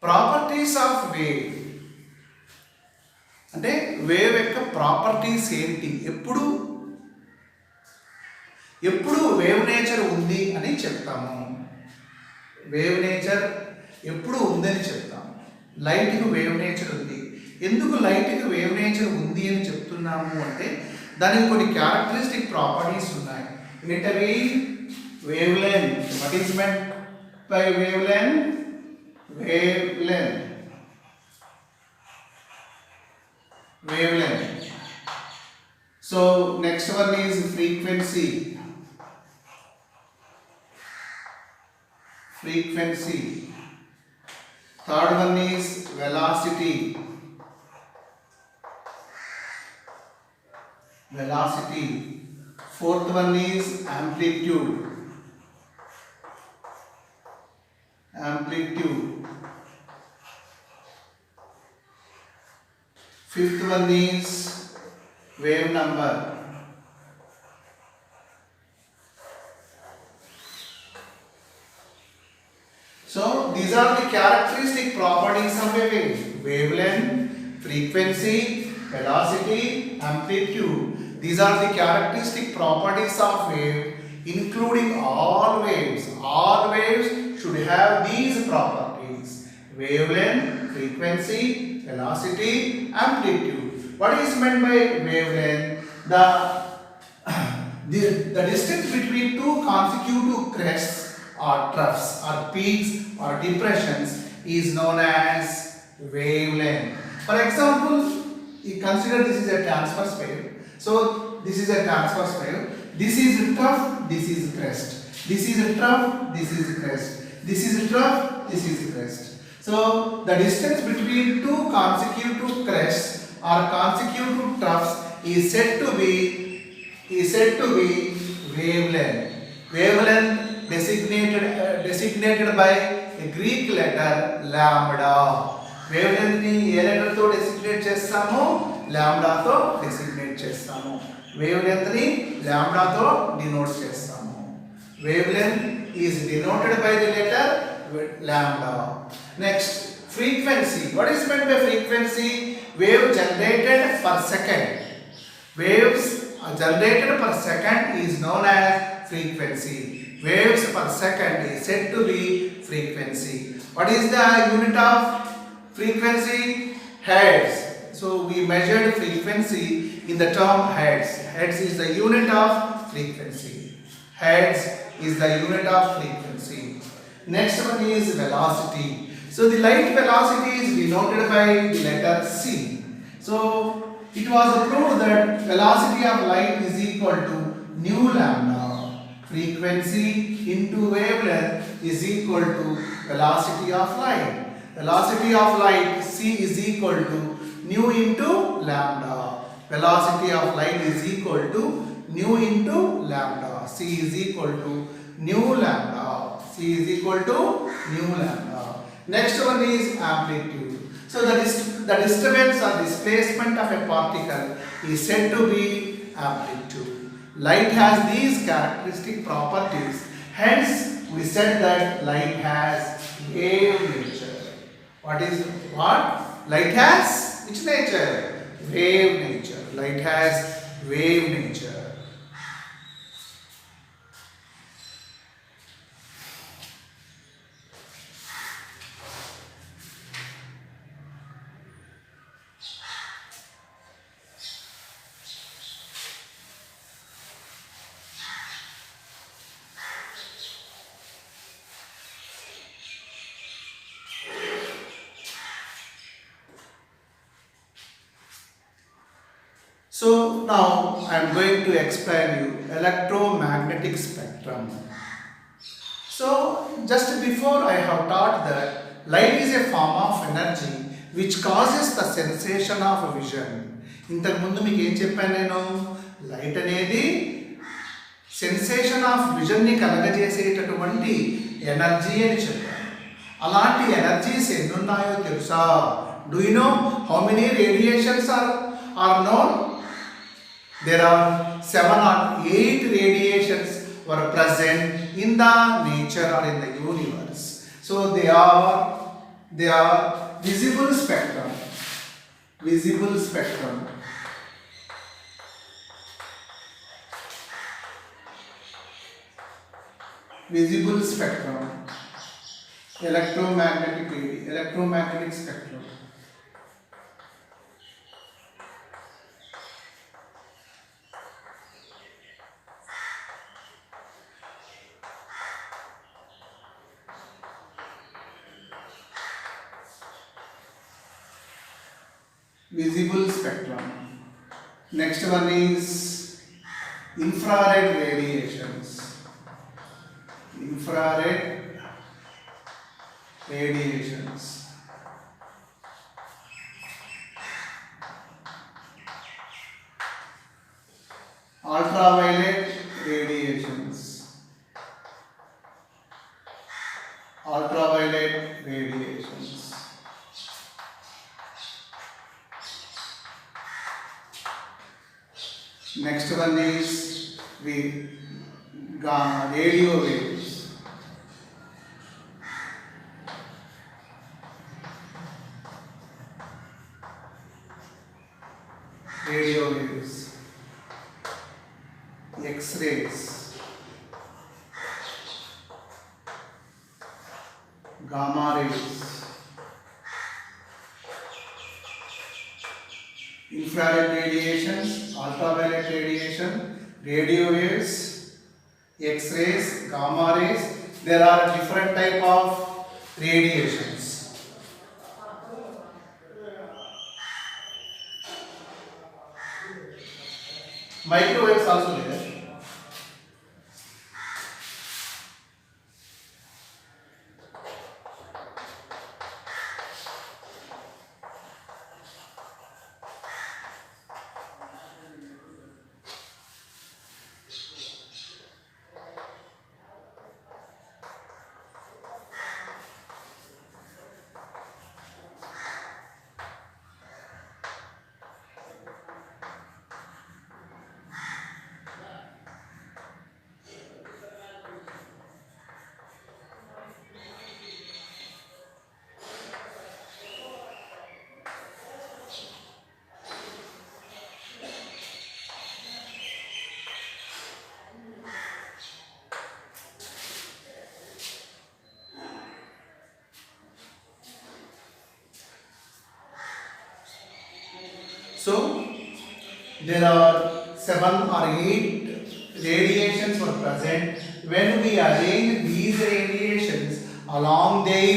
Properties of wave అంటే wave యొక్క properties ఏంటి, ఎప్పుడు ఎప్పుడు వేవ్ నేచర్ ఉంది అని చెప్తాము. వేవ్ నేచర్ ఎప్పుడు ఉందని చెప్తాము. లైట్కి వేవ్ నేచర్ ఉంది. ఎందుకు లైట్కి వేవ్ నేచర్ ఉంది అని చెప్తున్నాము అంటే దానికి కొన్ని క్యారెక్టరిస్టిక్ ప్రాపర్టీస్ ఉన్నాయి. ఏంటవి? Wave length. What is meant by wave length? Wave length. Wave length. So next one is frequency. Frequency. Third one is velocity. Velocity. Fourth one is amplitude. Amplitude. Fifth one is wave number. So these are the characteristic properties of a wave. Wavelength, frequency, velocity, amplitude. These are the characteristic properties of wave, including all waves. All waves should have these properties: wavelength, frequency, velocity, amplitude. What is meant by wavelength? The distance between two consecutive crests or troughs or peaks or depressions is known as wavelength. For example, you consider this is a transverse wave. So this is a transverse wave. This is a trough, this is a crest. This is a trough, this is a crest. This is a trough, this is a crest. So the distance between two consecutive crests or consecutive troughs is said to be wavelength. Wavelength designated by a Greek letter lambda. Wavelength ni A letter తో designate చేస్తాము? Lambda తో designate చేస్తాము. Wavelength ni lambda తో denote చేస్తాము. Wavelength is denoted by the letter lambda. Next, frequency. What is meant by frequency? Wave generated per second. Waves generated per second is known as frequency. Waves per second is said to be frequency. What is the unit of frequency? Hertz. So we measured frequency in the term hertz. Hertz is the unit of frequency. Hertz is the unit of frequency. Next one is velocity. So the light velocity is denoted by the letter c. So it was proved that velocity of light is equal to nu lambda. Frequency into wavelength is equal to velocity of light. Velocity of light c is equal to nu into lambda. Velocity of light is equal to nu into lambda. C is equal to nu lambda. C is equal to nu lambda. Next one is amplitude. So the disturbance or displacement of a particle is said to be amplitude. Light has these characteristic properties. Hence, we said that light has wave nature. What? Light has which nature? Wave nature. Light has wave nature. So now I am going to explain you electromagnetic spectrum. So just before I have taught that light is a form of energy which causes the sensation of vision. ఇంతకు ముందు మీకు ఏం చెప్పాను నేను? Light అనేది sensation of విజన్ని కలగజేసేటటువంటి energy అని చెప్పాను. అలాంటి ఎనర్జీస్ ఎన్ని ఉన్నాయో తెలుసా? Do you know how many radiations are known? There are 7 or 8 radiations were present in the nature or in the universe. So they are They are visible spectrum. Visible spectrum. Visible spectrum. Electromagnetic spectrum. Visible spectrum. Next one is infrared radiations. Infrared radiations. Ultraviolet radiations. Ultraviolet radiations. Next one is radio waves. Radio waves. X-rays. Gamma rays. Infrared radiations, ultraviolet radiation, radio waves, X-rays, gamma rays. There are different type of radiations. Microwaves also there. So there are 7 or 8 radiations were present. When we arrange these radiations along their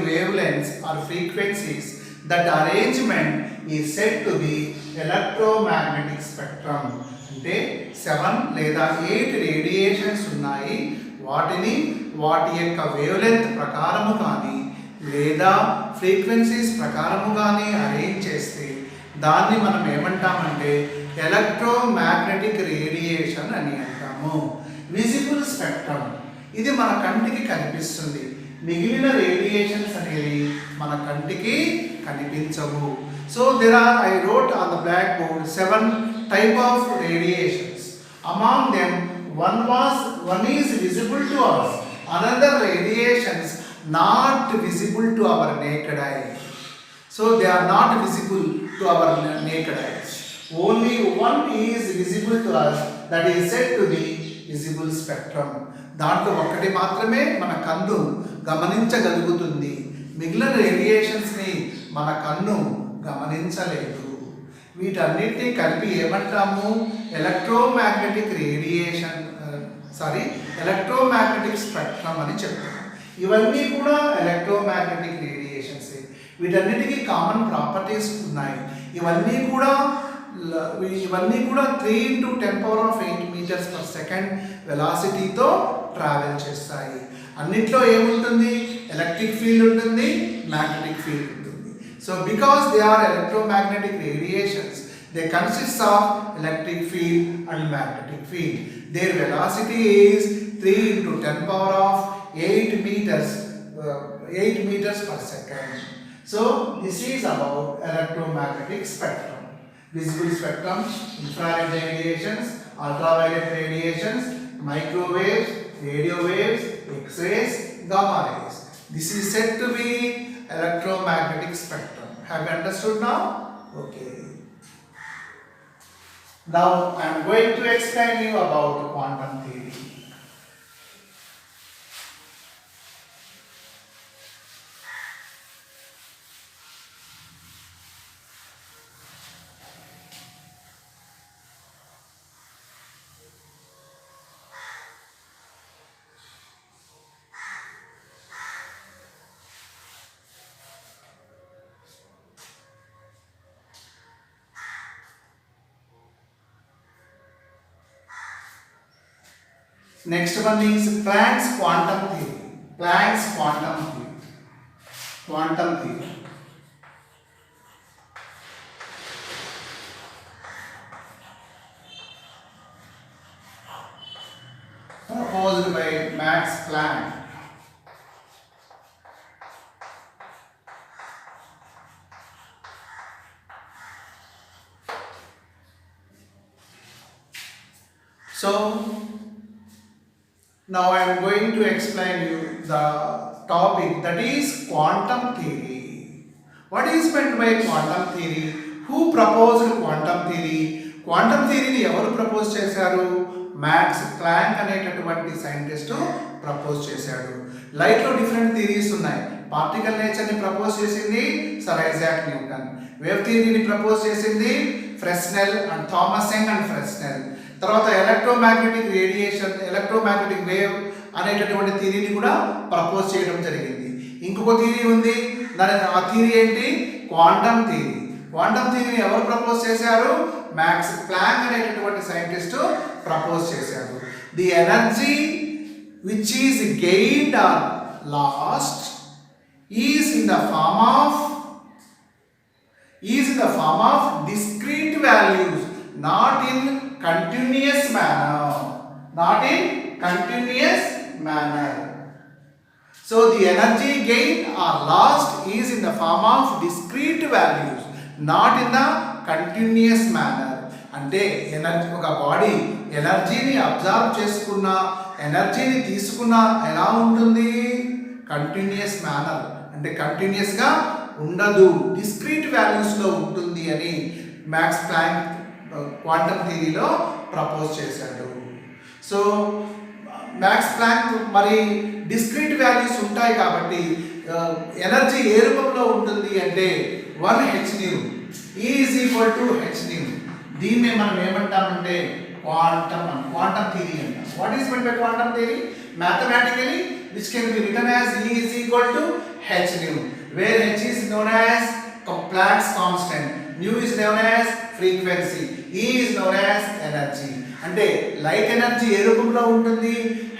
wavelengths or frequencies, that arrangement is said to be electromagnetic spectrum. అంటే 7 లేదా 8 radiations ఉన్నాయి. వాటి యొక్క wavelength ప్రకారము కానీ లేదా frequencies ప్రకారము కానీ అరేంజ్ చేస్తే దాన్ని మనం ఏమంటామంటే ఎలక్ట్రోమాగ్నెటిక్ రేడియేషన్ అని అంటాము. విజిబుల్ స్పెక్ట్రమ్ ఇది మన కంటికి కనిపిస్తుంది. మిగిలిన రేడియేషన్స్ అనేవి మన కంటికి కనిపించవు. So I wrote on the blackboard 7 type of radiations. Among them one is visible to us, another radiations not visible to our naked eye. So they are not visible to our naked eyes. Only one is visible to us, that is said to be visible spectrum. దాంట్లో ఒక్కటి మాత్రమే మన కన్ను గమనించగలుగుతుంది. మిగిలిన రేడియేషన్స్ని మన కన్ను గమనించలేదు. వీటన్నిటిని కలిపి ఏమంటాము? ఎలక్ట్రోమాగ్నెటిక్ స్పెక్ట్రమ్ అని చెప్తాము. ఇవన్నీ కూడా ఎలక్ట్రోమాగ్నెటిక్ రేడియేషన్స్. వీటన్నిటికీ కామన్ ప్రాపర్టీస్ ఉన్నాయి. ఇవన్నీ కూడా 3 into 10⁸ మీటర్స్ పర్ సెకండ్ వెలాసిటీతో ట్రావెల్ చేస్తాయి. అన్నిట్లో ఏముంటుంది? ఎలక్ట్రిక్ ఫీల్డ్ ఉంటుంది, మ్యాగ్నెటిక్ ఫీల్డ్ ఉంటుంది. So because they are electromagnetic radiations, they consist of electric field and magnetic field. Their velocity is 3 into 10⁸8 meters per second. So this is about electromagnetic spectrum. Visible spectrum, infrared radiations, ultraviolet radiations, microwaves, radio waves, X-rays, gamma rays. This is said to be electromagnetic spectrum. Have you understood now? Okay. Now I am going to explain you about quantum theory. Next one is Planck's quantum theory. Planck's quantum theory. Quantum theory. Proposed by Max Planck. So now I am going to explain you the topic, that is quantum theory. What is meant by quantum theory? Who proposed quantum theory? Quantum theory ni evaru propose chesaru? Max Planck అనేటటువంటి scientist propose చేశాడు. Light లో different theories ఉన్నాయి. Particle nature ని propose చేసింది sir Isaac Newton. Wave థియరీని propose చేసింది Fresnel and Thomas Young and Fresnel. తర్వాత electromagnetic radiation, electromagnetic wave అనేటటువంటి థియరీని కూడా ప్రపోజ్ చేయడం జరిగింది. ఇంకొక థియరీ ఉంది, ఆ థియరీ ఏంటి? Quantum theory. క్వాంటమ్ థియరీని ఎవరు ప్రపోజ్ చేశారు? మ్యాక్స్ ప్లాంక్ అనేటటువంటి సైంటిస్ట్ ప్రపోజ్ చేశారు. The energy which is gained or lost is in the form of discrete values, not in continuous manner. So the energy gained or lost is in the form of discrete values, not in the continuous manner. అంటే energy, ఒక body ఎనర్జీని observe చేసుకున్న, ఎనర్జీని తీసుకున్న ఎలా ఉంటుంది? Continuous manner, అంటే కంటిన్యూస్గా ఉండదు, డిస్క్రీట్ వాల్యూస్లో ఉంటుంది అని మ్యాక్స్ ప్లాంక్ క్వాంటమ్ థియరీలో ప్రపోజ్ చేశాడు. సో మ్యాక్స్ ప్లాంక్ మరి డిస్క్రీట్ వాల్యూస్ ఉంటాయి కాబట్టి ఎనర్జీ ఏ రూపంలో ఉంటుంది అంటే 1hν is equal to hν. దీన్నే మనం ఏమంటామంటే క్వాంటమ్ థియరీ అంటాం. What is meant by quantum theory? Mathematically which can be written as E is equal to hν, where h is known as Planck's constant, nu is known as frequency, E is known as energy. అంటే light energy ఏ రూపంలో ఉంటుంది?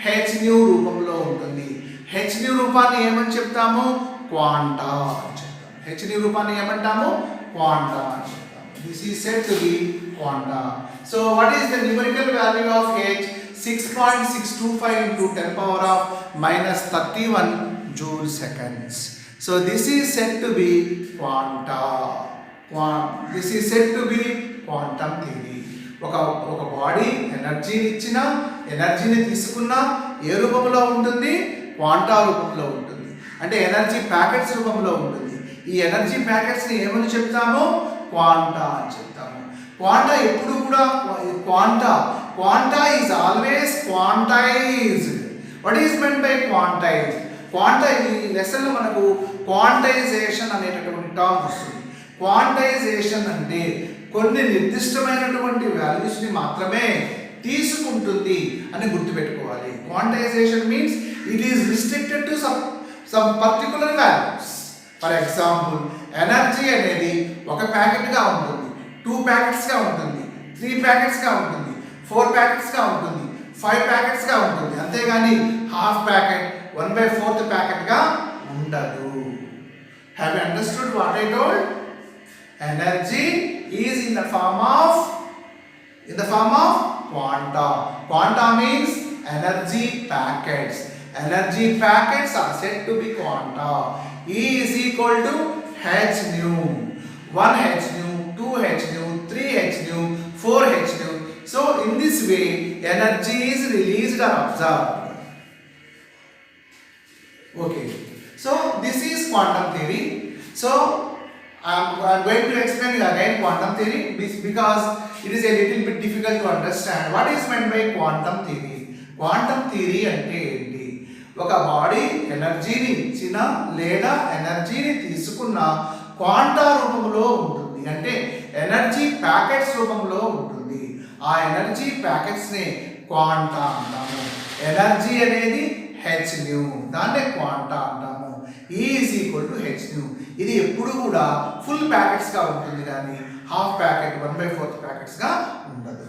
hν రూపంలో ఉంటుంది. hν రూపాన్ని ఏమని చెప్తాము? Quanta అని చెప్తాము. hν రూపాన్ని ఏమంటాము? క్వాంటా అని చెప్తాము. This is said to be quanta. So what is the numerical value of h? 6.625 into 10 power of minus 31 joule seconds. So this is said to be quanta. This is said to be quantum theory. ఒక body ఎనర్జీని ఇచ్చినా, ఎనర్జీని తీసుకున్నా ఏ రూపంలో ఉంటుంది? Quanta రూపంలో ఉంటుంది. అంటే ఎనర్జీ ప్యాకెట్స్ రూపంలో ఉంటుంది. ఈ ఎనర్జీ ప్యాకెట్స్ని ఏమని చెప్తాము? క్వాంటా అని చెప్తాము. క్వాంటా ఎప్పుడు కూడా quanta is always quantized. What is meant by quantized? Quanta ఈ లెసన్లో మనకు క్వాంటైజేషన్ అనేటటువంటి టర్మ్ వస్తుంది. క్వాంటైజేషన్ అంటే కొన్ని నిర్దిష్టమైనటువంటి వాల్యూస్ని మాత్రమే తీసుకుంటుంది అని గుర్తుపెట్టుకోవాలి. Quantization means it is restricted to some particular values. For example, energy అనేది ఒక ప్యాకెట్గా ఉంటుంది, 2 ప్యాకెట్స్గా ఉంటుంది, 3 ప్యాకెట్స్గా ఉంటుంది, 4 ప్యాకెట్స్గా ఉంటుంది, 5 ప్యాకెట్స్గా ఉంటుంది. అంతేగాని హాఫ్ ప్యాకెట్, 1/4 ప్యాకెట్గా ఉండదు. Have you understood what I told? Energy is in the form of quanta. Quanta means energy packets. Energy packets are said to be quanta. E is equal to hν. 1hν, 2hν, 3hν, 4hν. So in this way energy is released or absorbed. Okay, so this is quantum theory. So I'm going to explain again quantum theory because it is a little bit difficult to understand. What is meant by quantum theory? Quantum theory అంటే ఏంటి? ఒక body ఎనర్జీని ఇచ్చిన లేదా ఎనర్జీని తీసుకున్న quanta రూపంలో ఉంటుంది, అంటే ఎనర్జీ ప్యాకెట్స్ రూపంలో ఉంటుంది. ఆ ఎనర్జీ ప్యాకెట్స్ని క్వాంటా అంటాము. ఎనర్జీ అనేది హెచ్ న్యూ, దాన్నే క్వాంటా అంటాము. E is equal to H new. ఇది ఎప్పుడు కూడా ఫుల్ ప్యాకెట్స్గా ఉంటుంది కానీ హాఫ్ ప్యాకెట్ 1/4 ప్యాకెట్స్గా ఉండదు.